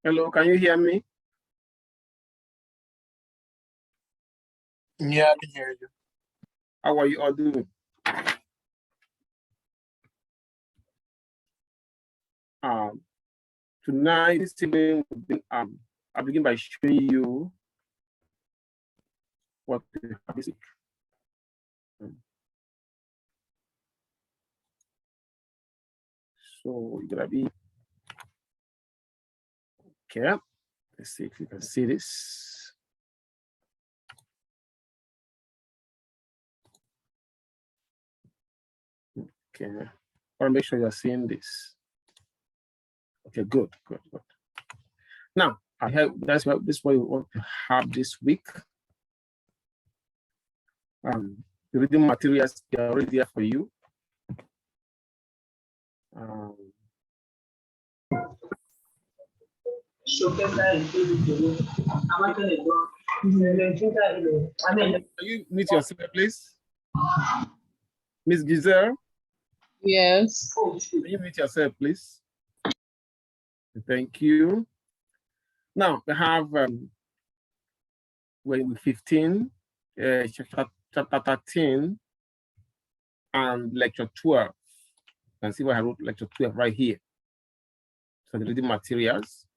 Hello, can you hear me? Yeah, I can hear you. How are you all doing? Tonight, this evening, I'll begin by showing you what the basic. So it's gonna be okay. Let's see if you can see this. Okay, I want to make sure you're seeing this. Okay, good. Now, I have that's what we want to have this week. The reading materials are already there for you. Are you mute yourself, please? Miss Giselle? Yes. Can you mute yourself, please? Thank you. Now, we have we're in 15, chapter 13, and lecture 12. You can see where I wrote lecture 12 right here. So the reading materials.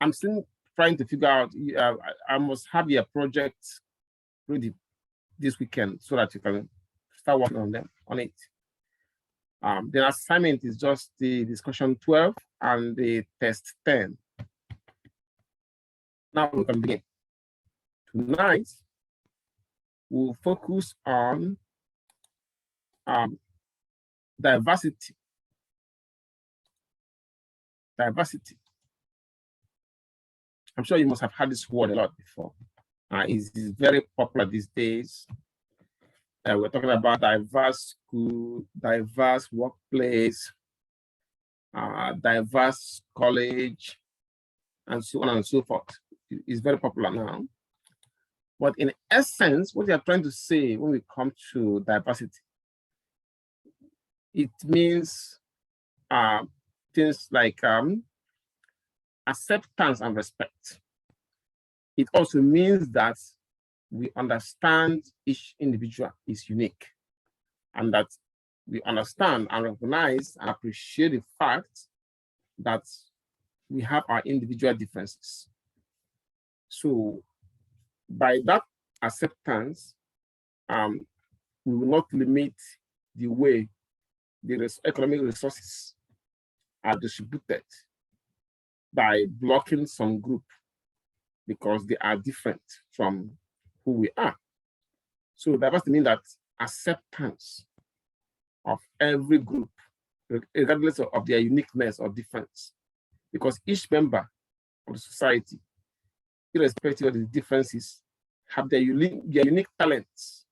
I'm still trying to figure out, I must have your project ready this weekend so that you can start working on it. The assignment is just the discussion 12 and the test 10. Now we can begin. Tonight, we'll focus on diversity. Diversity. I'm sure you must have heard this word a lot before. It's very popular these days. We're talking about diverse school, diverse workplace, diverse college, and so on and so forth. It's very popular now. But in essence, what we are trying to say when we come to diversity, it means things like acceptance and respect. It also means that we understand each individual is unique, and that we understand and recognize and appreciate the fact that we have our individual differences. So by that acceptance, we will not limit the way the economic resources are distributed by blocking some group because they are different from who we are. So diversity means that acceptance of every group, regardless of their uniqueness or difference, because each member of the society, irrespective of the differences, have their unique talents,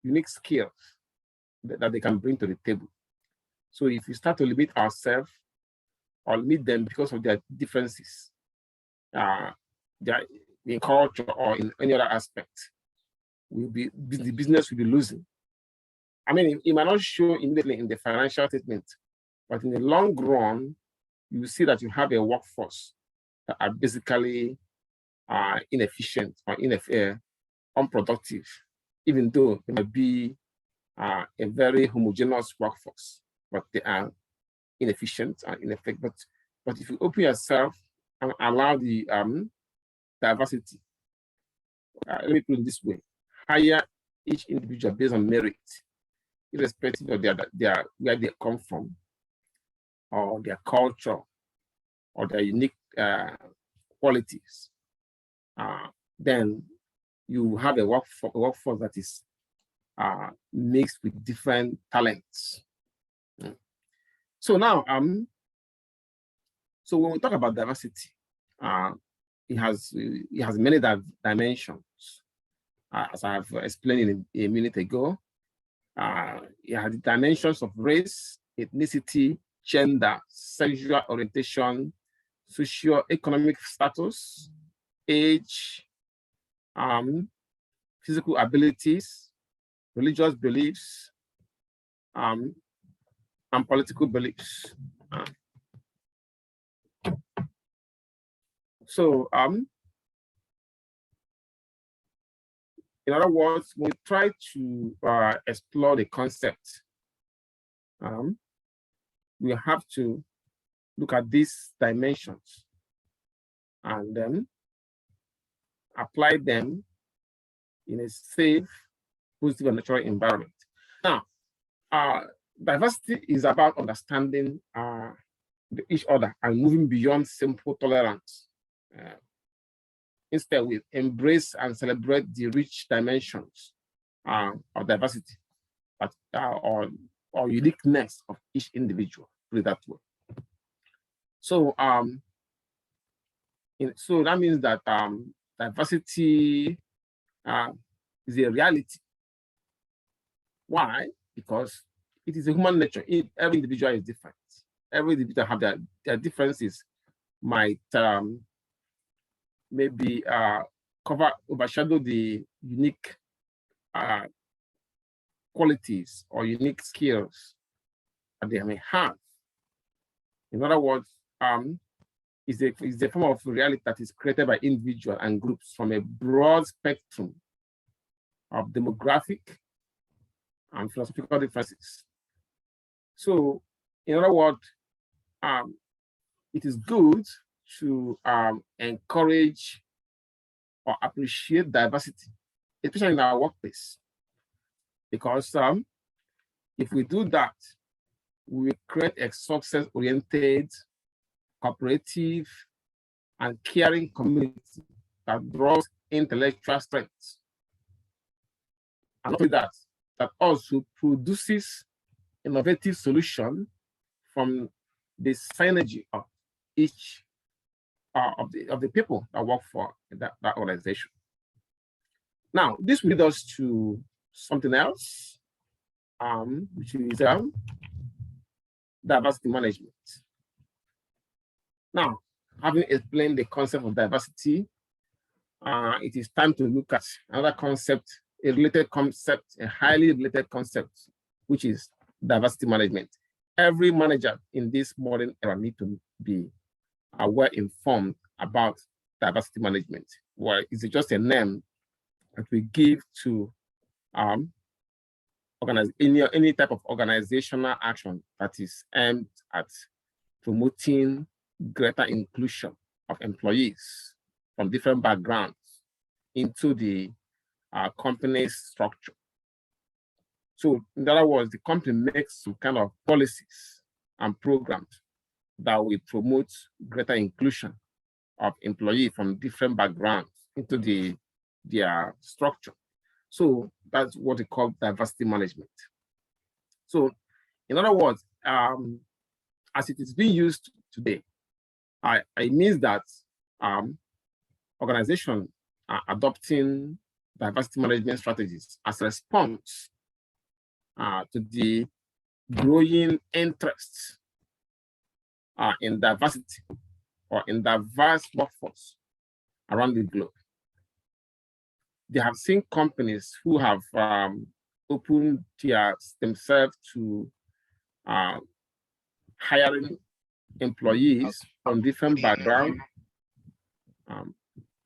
unique skills that they can bring to the table. So if we start to limit ourselves or limit them because of their differences, in culture or in any other aspect, the business will be losing. I mean, it might not show immediately in the financial statement, but in the long run, you will see that you have a workforce that are basically inefficient or unproductive, even though it might be a very homogeneous workforce, but they are inefficient and ineffective. But if you open yourself and allow the diversity, let me put it this way: hire each individual based on merit, irrespective of their where they come from, or their culture, or their unique qualities. Then you have a workforce that is mixed with different talents. So now, so when we talk about diversity, it has many dimensions. As I have explained a minute ago, it has the dimensions of race, ethnicity, gender, sexual orientation, socio-economic status, age, physical abilities, religious beliefs, and political beliefs. So in other words, we try to explore the concept. We have to look at these dimensions and then apply them in a safe, positive, and natural environment. Now, diversity is about understanding each other and moving beyond simple tolerance. Instead, we embrace and celebrate the rich dimensions of diversity, but, or uniqueness of each individual, put it that way. So, so that means that diversity is a reality. Why? Because it is a human nature. Every individual is different. Every individual have their differences might maybe overshadow the unique qualities or unique skills that they may have. In other words, is a form of reality that is created by individuals and groups from a broad spectrum of demographic and philosophical differences. So, in other words, it is good to encourage or appreciate diversity, especially in our workplace, because if we do that, we will create a success-oriented, cooperative, and caring community that draws intellectual strength. And not only that, that also produces innovative solutions from the synergy of each of the people that work for that organization. Now, this will lead us to something else, which is diversity management. Now, having explained the concept of diversity, it is time to look at another concept, a related concept, a highly related concept, which is diversity management. Every manager in this modern era needs to be well informed about diversity management. Well, it's just a name that we give to any type of organizational action that is aimed at promoting greater inclusion of employees from different backgrounds into the company's structure. So in other words, the company makes some kind of policies and programs that will promote greater inclusion of employees from different backgrounds into their structure. So that's what we call diversity management. So in other words, as it is being used today, it means that organizations are adopting diversity management strategies as a response to the growing interest in diversity or in diverse workforce around the globe. They have seen companies who have opened themselves to hiring employees from different backgrounds,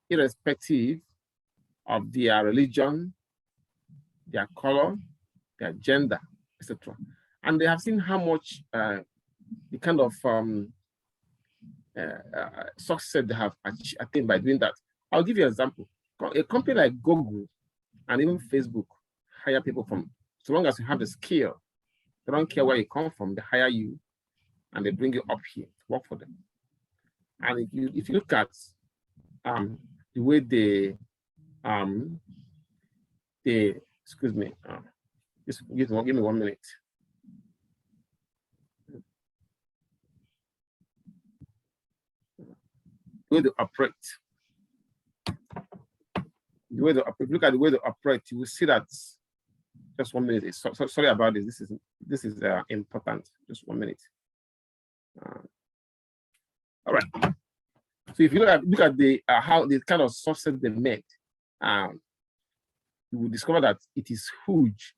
irrespective of their religion, their color, their gender, etc. And they have seen how much the kind of success they have attained by doing that. I'll give you an example. A company like Google and even Facebook hire people from, so long as you have the skill, they don't care where you come from, they hire you and they bring you up here to work for them. And if you look at the way they excuse me, just give me 1 minute. The way they operate. Look at the way they operate, you will see that. Just 1 minute. Sorry about this. This is important. Just 1 minute. All right. So if you look at the how the kind of success they made, you will discover that it is huge.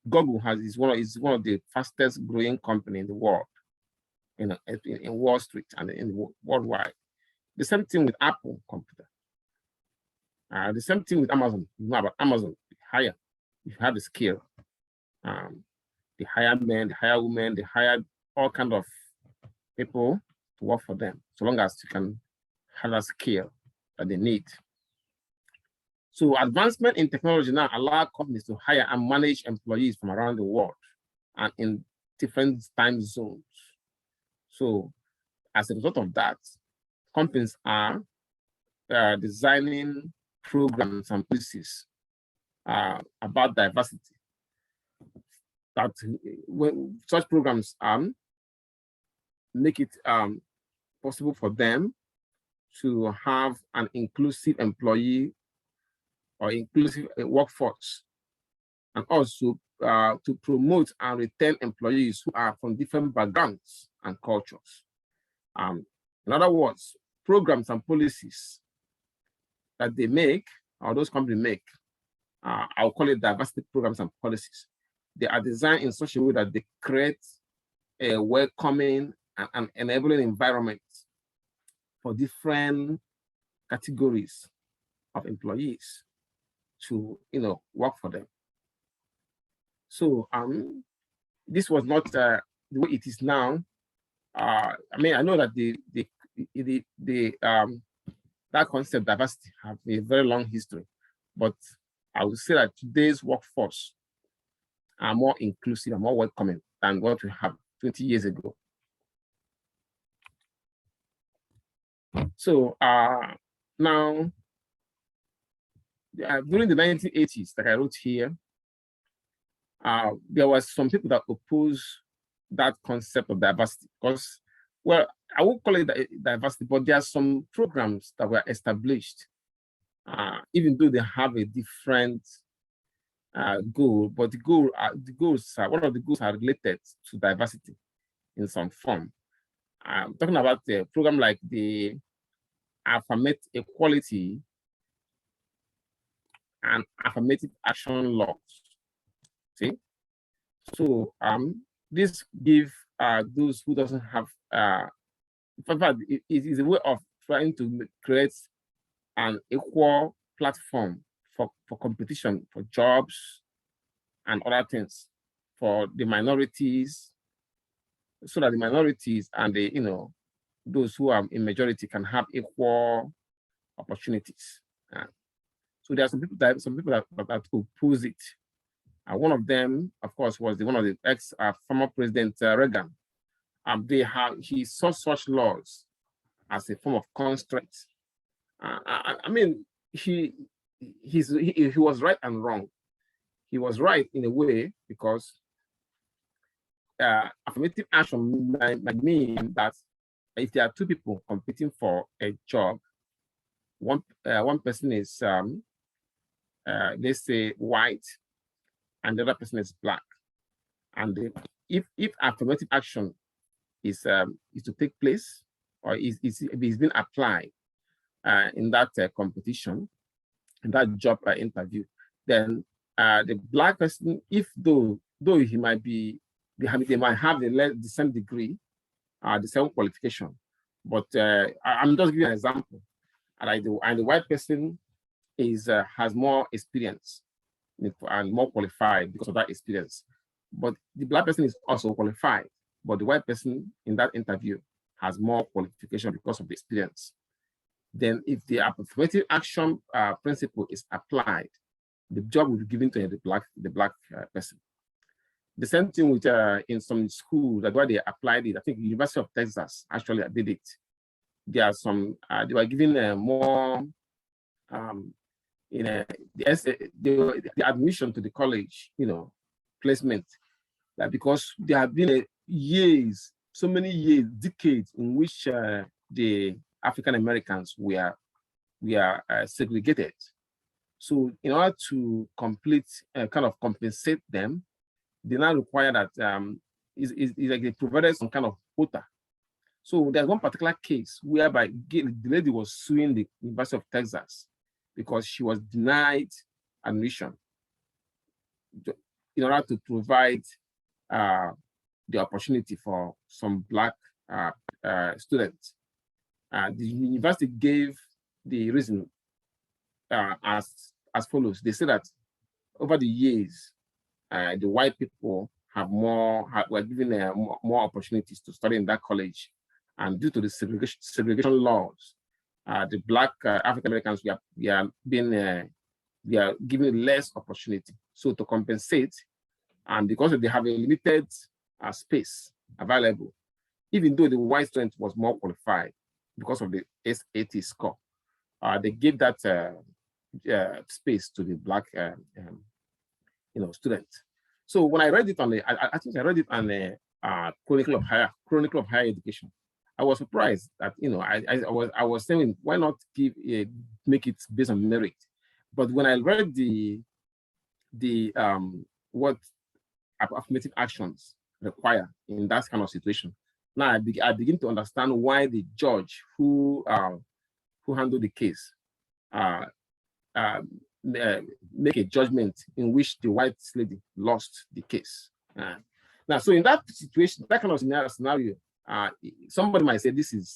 Google is one of the fastest growing company in the world, in Wall Street and in worldwide. The same thing with Apple computer. The same thing with Amazon. You know about Amazon, hire. You have the skill. They hire men, they hire women, they hire all kind of people to work for them, so long as you can have a skill that they need. So advancement in technology now allow companies to hire and manage employees from around the world and in different time zones. So as a result of that, companies are designing programs and policies about diversity. That when such programs make it possible for them to have an inclusive employee or inclusive workforce, and also to promote and retain employees who are from different backgrounds and cultures. In other words, programs and policies that they make, or those companies make, I'll call it diversity programs and policies. They are designed in such a way that they create a welcoming and enabling environment for different categories of employees to, work for them. So this was not the way it is now. I know that that concept diversity have a very long history, but I would say that today's workforce are more inclusive and more welcoming than what we have 20 years ago. So now, during the 1980s, like I wrote here, there was some people that opposed that concept of diversity because, well, I won't call it diversity, but there are some programs that were established, even though they have a different goal, but the goals are, one of the goals are related to diversity in some form. I'm talking about the program like the affirmative equality and affirmative action laws. See, so this give those who doesn't have in fact, it is a way of trying to create an equal platform for competition, for jobs and other things for the minorities, so that the minorities and the those who are in majority can have equal opportunities. So there are some people that oppose it. One of them, of course, was one of the former President Reagan. He saw such laws as a form of constraint. He was right and wrong. He was right in a way because affirmative action might mean that if there are two people competing for a job, one person is let's say white, and the other person is black, and if affirmative action is to take place or is being applied in that competition, in that job interview, then the black person, though he might be, they might have the same degree, the same qualification, but I'm just giving you an example. And the white person has more experience and more qualified because of that experience, but the black person is also qualified, but the white person in that interview has more qualification because of the experience. Then if the affirmative action principle is applied, the job will be given to the black person. The same thing with in some schools, that's why they applied it. I think the University of Texas actually did it. There are some, they were given more, the admission to the college, placement, because there have been years, so many years, decades in which the African Americans were segregated. So in order to kind of compensate them, they now require that is like they provided some kind of quota. So there's one particular case whereby the lady was suing the University of Texas because she was denied admission in order to provide the opportunity for some black students. The university gave the reason as follows. They say that over the years, the white people were given more opportunities to study in that college, and due to the segregation laws, the Black African Americans we are given less opportunity. So to compensate, and because they have a limited space available, even though the white student was more qualified because of the SAT score, they gave that space to the Black student. So when I read it I think I read it on the Chronicle of Higher Education, I was surprised that I was saying, why not make it based on merit? But when I read the what affirmative actions require in that kind of situation, now I begin to understand why the judge who handled the case make a judgment in which the white lady lost the case. Now, so in that situation, that kind of scenario, somebody might say this is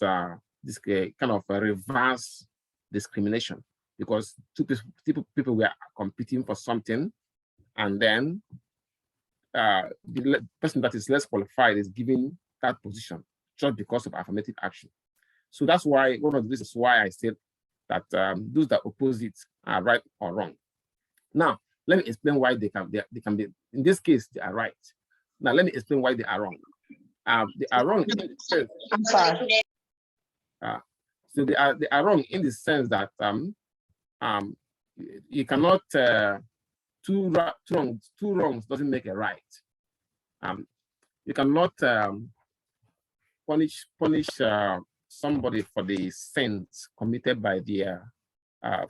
this kind of a reverse discrimination, because people were competing for something, and then the person that is less qualified is given that position just because of affirmative action. So that's why one of the reasons why I said that those that oppose it are right or wrong. Now, let me explain why they can be, in this case, they are right. Now, let me explain why they are wrong. They are wrong in the sense, I'm sorry. so they are wrong in the sense that you cannot two wrongs doesn't make a right. You cannot punish somebody for the sins committed by their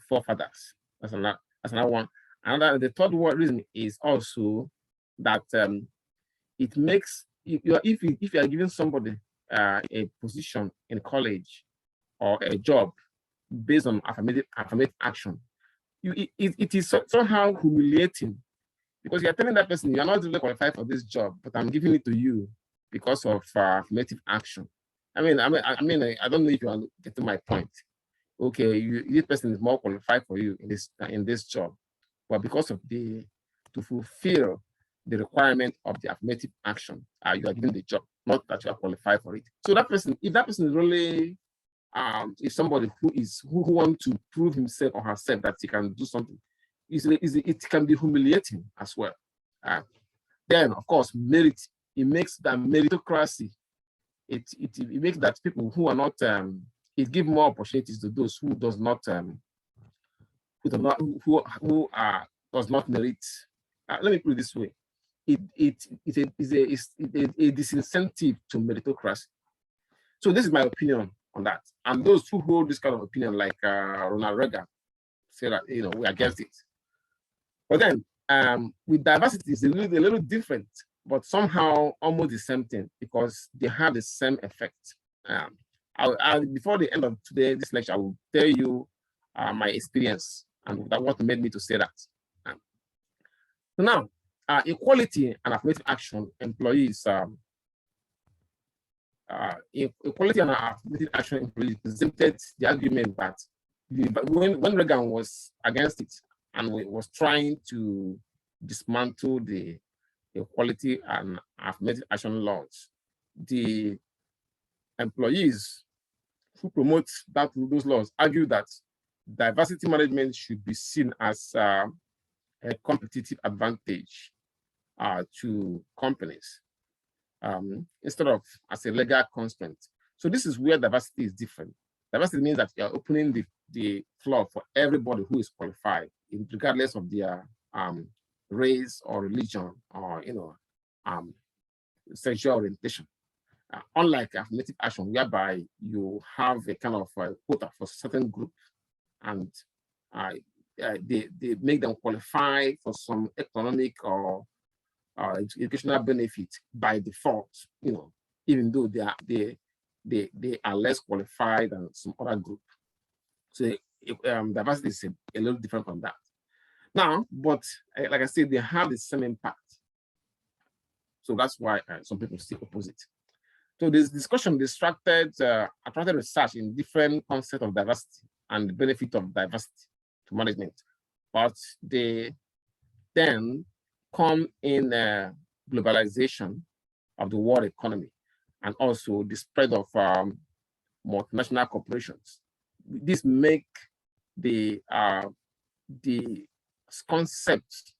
forefathers. That's another one. The third reason is also that it makes, if you are giving somebody a position in college or a job based on affirmative action, it is somehow humiliating, because you are telling that person, you are not really qualified for this job, but I'm giving it to you because of affirmative action. I mean, I don't know if you are getting my point. Okay, this person is more qualified for you in this job, but because of to fulfill the requirement of the affirmative action, you are given the job, not that you are qualified for it. So that person, if that person is really is somebody who wants to prove himself or herself that he can do something, it can be humiliating as well. Then, of course, merit, it makes that meritocracy. It makes that people who are not it gives more opportunities to those who does not does not merit. Let me put it this way: it's a disincentive to meritocracy. So this is my opinion on that. And those who hold this kind of opinion, like Ronald Reagan, say that we're against it. But then with diversity, it's a little different, but somehow almost the same thing, because they have the same effect. Before the end of this lecture, I will tell you my experience and what made me to say that. So now, equality and affirmative action employees, equality and affirmative action employees presented the argument that when Reagan was against it and was trying to dismantle the equality and affirmative action laws, the employees who promote those laws argue that diversity management should be seen as a competitive advantage to companies instead of as a legal constraint. So this is where diversity is different. Diversity means that you are opening the floor for everybody who is qualified, regardless of their race or religion or sexual orientation. Unlike affirmative action, whereby you have a kind of quota for a certain group, and they make them qualify for some economic or educational benefit by default, even though they are less qualified than some other group. So diversity is a little different from that. Now, but like I said, they have the same impact. So that's why some people still oppose it. So this discussion attracted research in different concepts of diversity and the benefit of diversity to management, but they then come in globalization of the world economy and also the spread of multinational corporations. This make the concept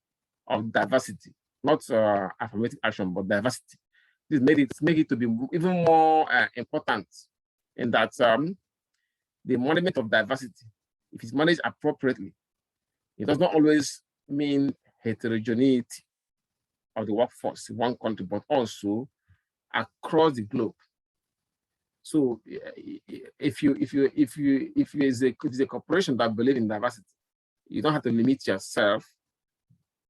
of diversity, not affirmative action, but diversity. This made it to be even more important in that the management of diversity, if it's managed appropriately, it does not always mean heterogeneity of the workforce in one country, but also across the globe. So if it's a corporation that believes in diversity, you don't have to limit yourself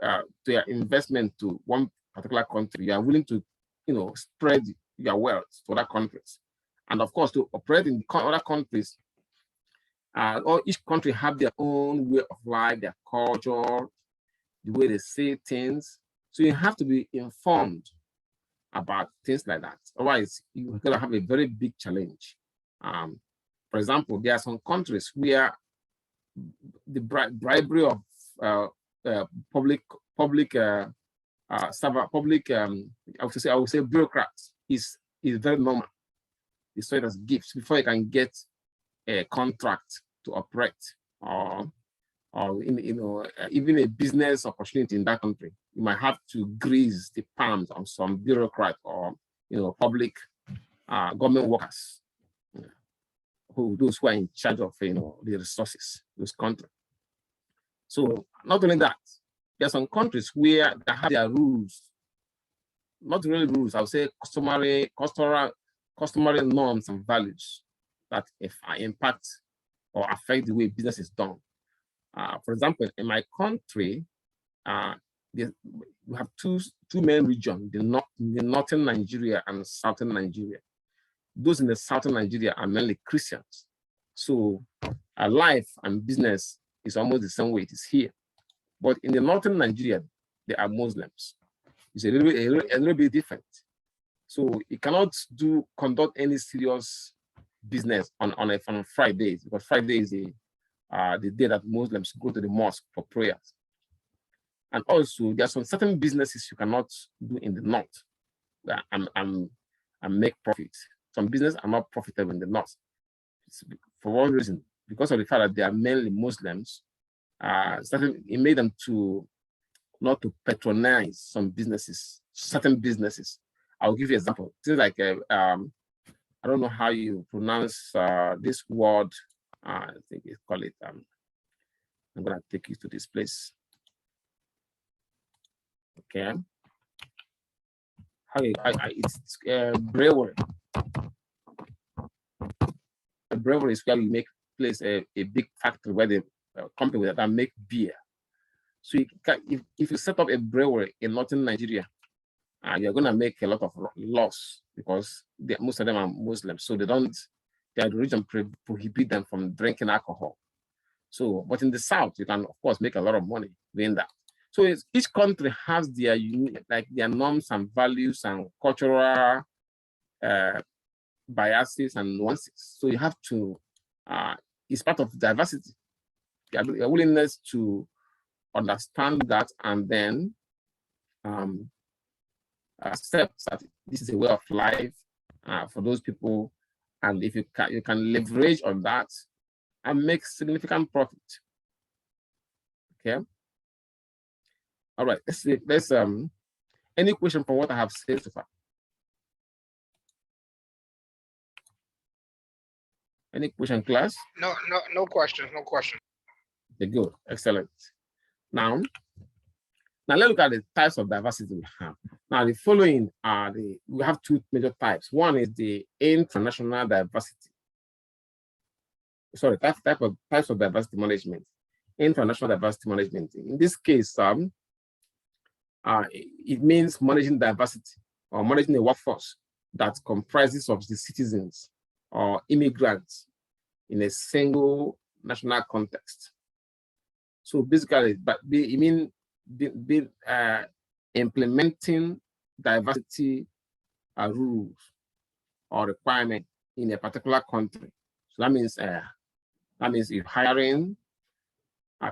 to your investment to one particular country. You are willing to, spread your wealth to other countries, and of course to operate in other countries. Each country have their own way of life, their culture, the way they say things. So you have to be informed about things like that. Otherwise, you're going to have a very big challenge. For example, there are some countries where the bribery of public I would say bureaucrats is very normal. It's sold as gifts before you can get a contract to operate or even a business opportunity in that country. You might have to grease the palms on some bureaucrat or public government workers, those who are in charge of the resources, those countries. So not only that, there are some countries where they have their rules, not really rules, I would say customary norms and values that impact or affect the way business is done. For example, in my country, we have two main regions, the northern Nigeria and southern Nigeria. Those in the southern Nigeria are mainly Christians. So life and business is almost the same way it is here. But in the northern Nigeria, they are Muslims. It's a little bit different. So you cannot conduct any serious business on Fridays, because Friday is the day that Muslims go to the mosque for prayers. And also, there are some certain businesses you cannot do in the north and make profit. Some businesses are not profitable in the north. For one reason, because of the fact that they are mainly Muslims, it made them not to patronize some businesses, certain businesses. I'll give you an example. Things like, I don't know how you pronounce this word. I think you call it, I'm going to take you to this place. Okay. It's brewery. A brewery is where we place a big factory where the company that make beer. So if you set up a brewery in northern Nigeria, you're going to make a lot of loss because most of them are Muslims. So their religion prohibit them from drinking alcohol. So, but in the south, you can of course make a lot of money doing that. So each country has their unique, their norms and values and cultural biases and nuances. So you have to, it's part of diversity. Your willingness to understand that and then accept that this is a way of life for those people, and if you can leverage on that and make significant profit. Okay. All right. Let's any question from what I have said so far? Any question, class? No questions. No questions. Okay, good. Excellent. Now let's look at the types of diversity we have. Now, the following are we have two major types. One is the international diversity. Sorry, types of diversity management. International diversity management. In this case, it means managing diversity or managing a workforce that comprises of the citizens or immigrants in a single national context. So basically, it means implementing diversity rules or requirement in a particular country. So that means you're hiring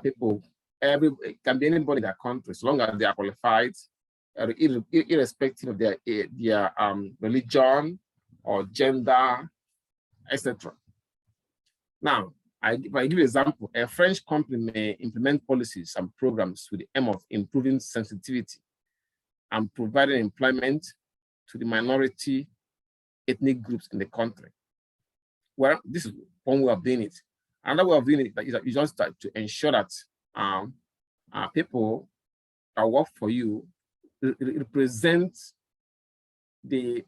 people. It can be anybody in that country, as long as they are qualified, irrespective of their religion or gender, etc. Now, if I give you an example, a French company may implement policies and programs with the aim of improving sensitivity and providing employment to the minority ethnic groups in the country. Well, this is one way of doing it. Another way of doing it is just to ensure that people that work for you represent the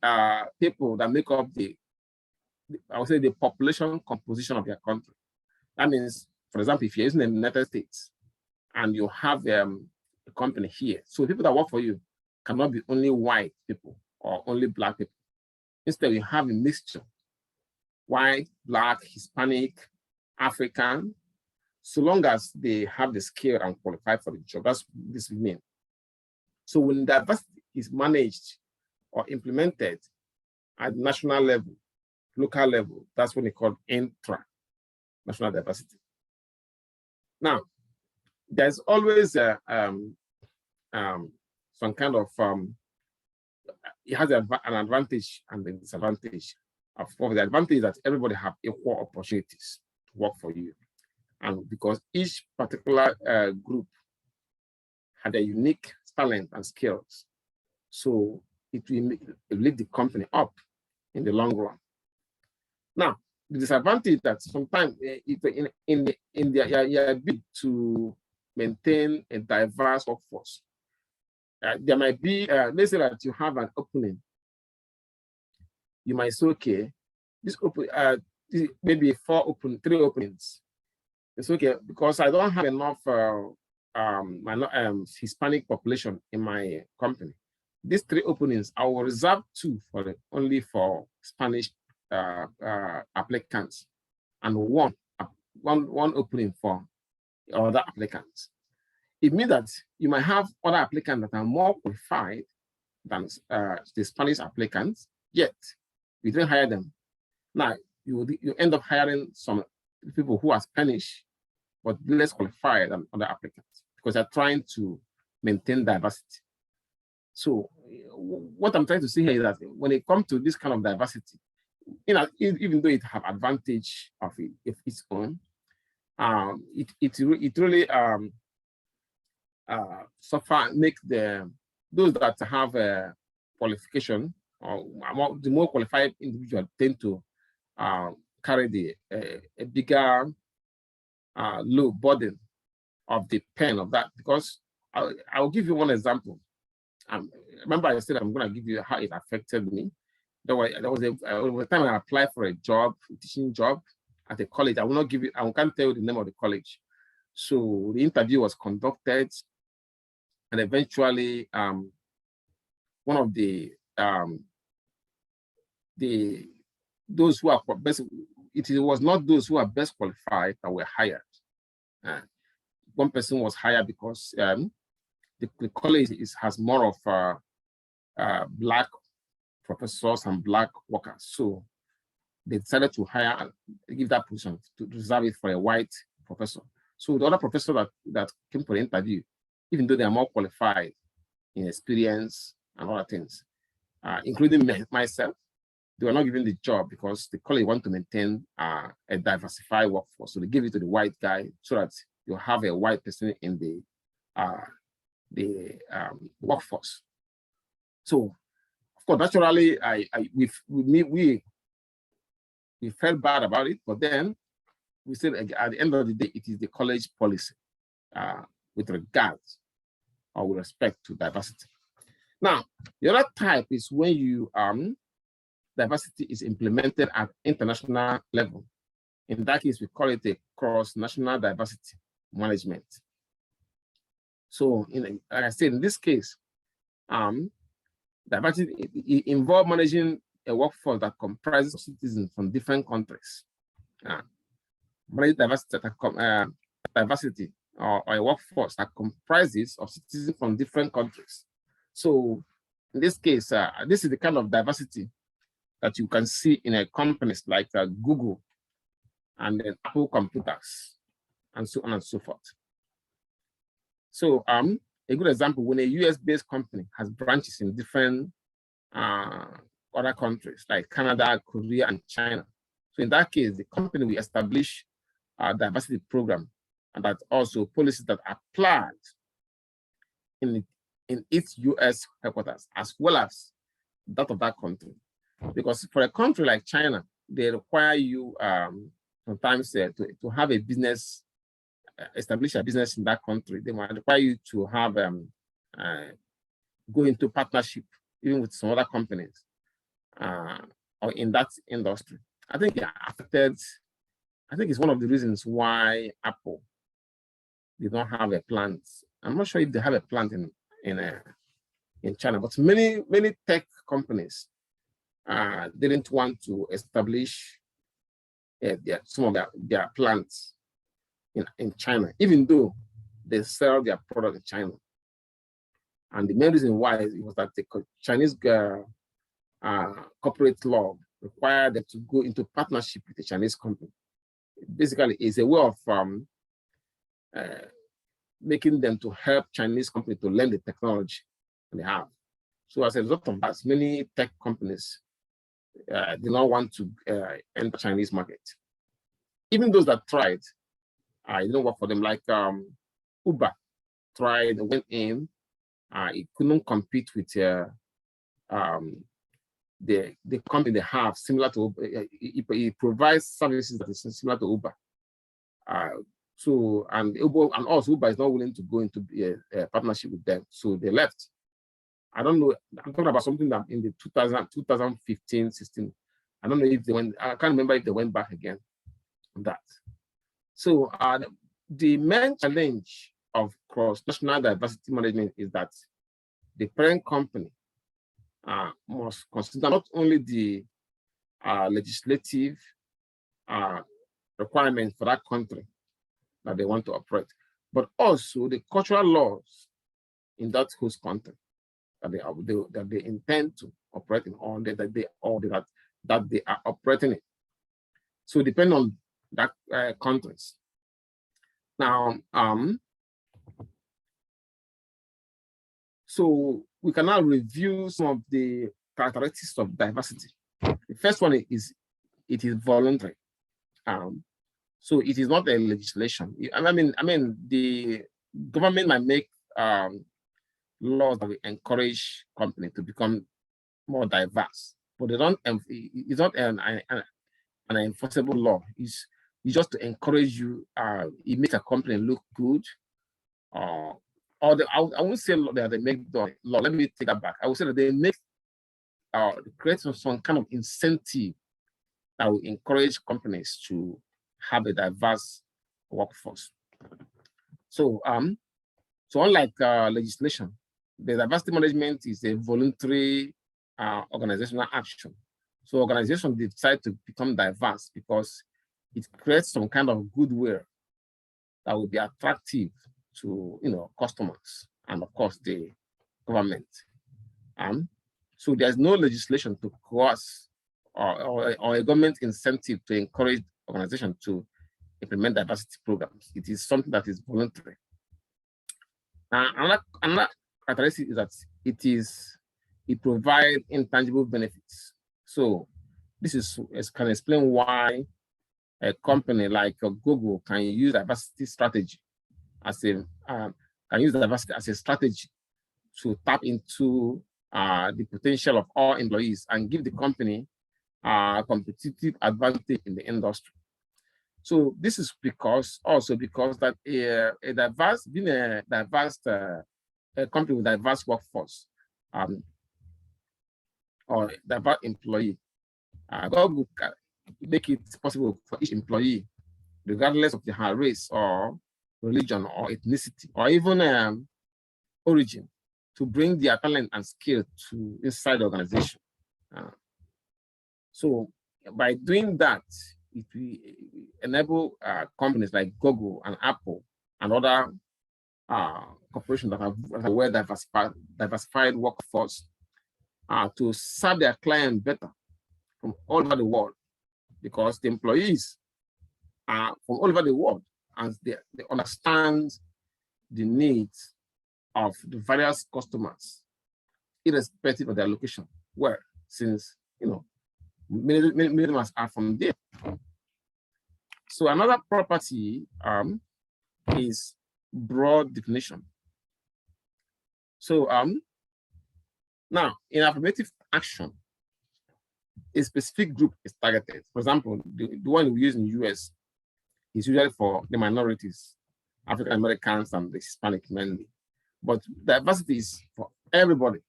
people that make up I would say the population composition of your country. That means, for example, if you're using the United States and you have a company here, so people that work for you cannot be only white people or only black people. Instead, you have a mixture: white, black, Hispanic, African, so long as they have the skill and qualify for the job. That's what this means. So when diversity is managed or implemented at national level, local level, that's what they call intra-national diversity. Now, there's always some kind of, it has an advantage and a disadvantage. Of course, the advantage is that everybody have equal opportunities to work for you. And because each particular group had a unique talent and skills, so it will lift the company up in the long run. Now, the disadvantage is that sometimes in their bid to maintain a diverse workforce, there might be, let's say that you have an opening. You might say, okay, this maybe 3 openings. It's okay because I don't have enough Hispanic population in my company. These 3 openings, I will reserve 2 only for Spanish applicants, and one opening for other applicants. It means that you might have other applicants that are more qualified than the Spanish applicants, yet you didn't hire them. Now you end up hiring some people who are Spanish but less qualified than other applicants because they're trying to maintain diversity. So what I'm trying to say here is that when it comes to this kind of diversity, even though it have advantage of its own, it really make those that have a qualification or the more qualified individual tend to carry a bigger low burden of the pain of that. Because I'll give you one example. Remember I said I'm going to give you how it affected me. There was a time I applied for a job, a teaching job at a college. I will not give you, I can't tell you the name of the college. So the interview was conducted, and eventually one of those who are best, it was not those who are best qualified that were hired. One person was hired because the college has more of Black professors and Black workers. So they decided to give that position, to reserve it for a white professor. So the other professor that came for the interview, even though they are more qualified in experience and other things, including myself, they were not given the job because the college want to maintain a diversified workforce. So they give it to the white guy so that you have a white person in the workforce. So, of course, naturally, we felt bad about it, but then we said at the end of the day, it is the college policy with regards or with respect to diversity. Now, the other type is when you diversity is implemented at international level. In that case, we call it a cross-national diversity management. So, like I said, in this case, diversity involves managing a workforce that comprises of citizens from different countries. Manage diversity or a workforce that comprises of citizens from different countries. So, in this case, this is the kind of diversity that you can see in companies like Google and then Apple computers and so on and so forth. So a good example, when a US-based company has branches in different other countries like Canada, Korea, and China. So in that case, the company will establish a diversity program, and that also policies that are applied in its US headquarters, as well as that of that country. Because for a country like China, they require you sometimes to have a business, establish a business in that country. They might require you to have go into partnership even with some other companies or in that industry. I think it's one of the reasons why Apple did not have a plant. I'm not sure if they have a plant in China, but many tech companies didn't want to establish some of their plants in China, even though they sell their product in China. And the main reason why it was that the Chinese corporate law required them to go into partnership with the Chinese company. Basically, it's a way of making them to help Chinese companies to learn the technology they have. So as a result of that, many tech companies do not want to enter Chinese market. Even those that tried, it didn't work for them. Like Uber tried, went in, it couldn't compete with the company they have similar to Uber. It provides services that is similar to Uber. And Uber is not willing to go into a partnership with them, so they left. I don't know. I'm talking about something that in the 2015, 16. I don't know if they went. I can't remember if they went back again on that. So the main challenge of cross-national diversity management is that the parent company must consider not only the legislative requirements for that country that they want to operate, but also the cultural laws in that host country that they intend to operate in, or that they are operating in. So depend on that countries. Now, so we can now review some of the characteristics of diversity. The first one is it is voluntary. So it is not a legislation. I mean, the government might make laws that will encourage companies to become more diverse, but they don't. It's not an enforceable law. It's just to encourage you. It makes a company look good. I won't say that they make the law. Let me take that back. I would say that they make create some kind of incentive that will encourage companies to have a diverse workforce. So unlike legislation, the diversity management is a voluntary organizational action. So organizations decide to become diverse because it creates some kind of goodwill that will be attractive to customers and of course the government. So there's no legislation to coerce or a government incentive to encourage organizations to implement diversity programs. It is something that is voluntary. Another characteristic is that it provides intangible benefits. So this can explain why a company like Google can use diversity strategy as a strategy to tap into the potential of all employees and give the company a competitive advantage in the industry. So this is because that a diverse company with diverse workforce or diverse employee, Google can make it possible for each employee, regardless of their race or religion or ethnicity or even origin, to bring their talent and skill to inside the organization. So by doing that, it will enable companies like Google and Apple and other corporations that have a well diversified workforce to serve their client better from all over the world, because the employees are from all over the world, and they understand the needs of the various customers, irrespective of their location. Where, since many of them are from there. So another property is broad definition. So now in affirmative action, a specific group is targeted. For example, the one we use in the US is usually for the minorities, African Americans and the Hispanic mainly. But diversity is for everybody.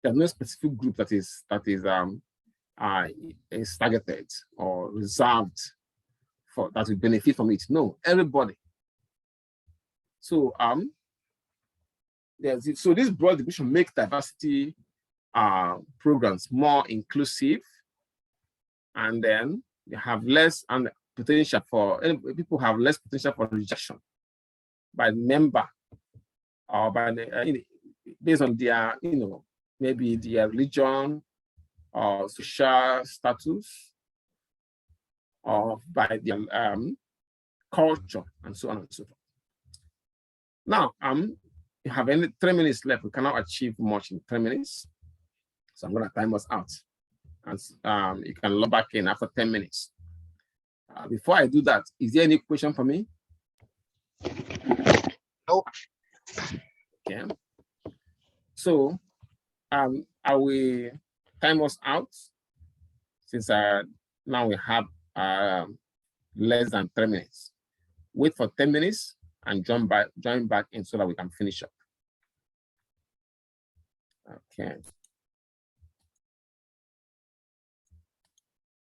There's no specific group that is targeted or reserved for that will benefit from it. No, everybody. So so this broad definition makes diversity programs more inclusive, and then you have less and potential for people have less potential for rejection by the member or by the based on their maybe their religion or social status, or by their culture, and so on and so forth. Now, you have 3 minutes left. We cannot achieve much in 3 minutes, so I'm going to time us out, and you can log back in after 10 minutes. Before I do that, is there any question for me? Nope. Okay. So, I will time us out, since now we have less than 3 minutes. Wait for 10 minutes and join back in so that we can finish up. Okay.